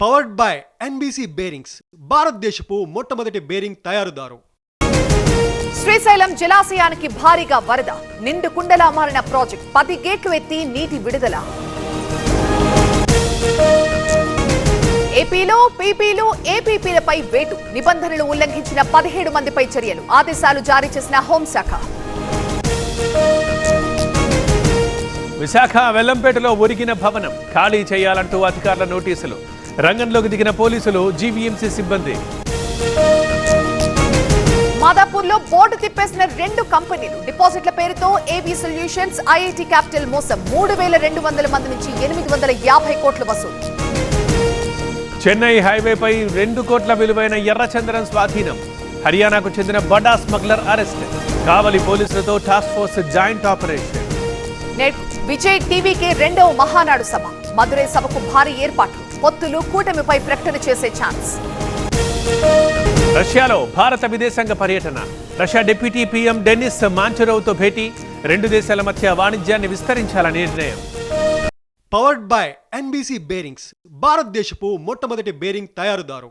Powered by NBC bearings, భారతదేశపు మొట్టమొదటి bearing తయారుదారు. Srisailam జలాశయానికి భారీగా వరద, నిండు కుండలా మారిన ప్రాజెక్ట్, 10 గేట్లు ఎత్తి నీటి విడుదల. ఏపీలో పీపీలు ఏపీపీలపై వేటు, నిబంధనలు ఉల్లంఘించిన 17 మందిపై చర్యలు, ఆదేశాలు జారీ చేసిన హోంశాఖ. విశాఖ వెల్లంపేటలో ఒరిగిన భవనం ఖాళీ చేయాలంటూ అధికారుల నోటీసులు, రంగంలోకి దిగిన పోలీసులు, జీవీఎంసీ సిబ్బంది. మాదాపూర్లో బోర్డు తిప్పేసిన 2 కంపెనీలు, డిపాజిట్ల పేరుతో ఏబీ సొల్యూషన్స్, ఐఐటీ క్యాపిటల్ మోసం, 3,200 మంది నుంచి 850 కోట్ల వసూలు. చెన్నై హైవేపై 2 కోట్ల విలువైన ఎర్రచందనం స్వాధీనం, హర్యానాకు చెందిన బడా స్మగ్లర్ అరెస్ట్, కావలి పోలీసులతో task force joint operation. Vijay TVK 2వ మహానాడు సభ, మదురై సభకు భారీ ఏర్పాట్లు, పొత్తులు కూటమిపై ప్రకటన చేసే ఛాన్స్. రష్యాలో భారత విదేశాంగ పర్యటన, రష్యా డిప్యూటీ పీఎం డెనిస్ మాంచరోవ్తో భేటీ, 2 దేశాల మధ్య వాణిజ్యాన్ని విస్తరించాలని నిర్ణయం. పవర్డ్ బై ఎన్బీసీ బేరింగ్స్, భారతదేశపు మొట్టమొదటి బేరింగ్ తయారుదారు.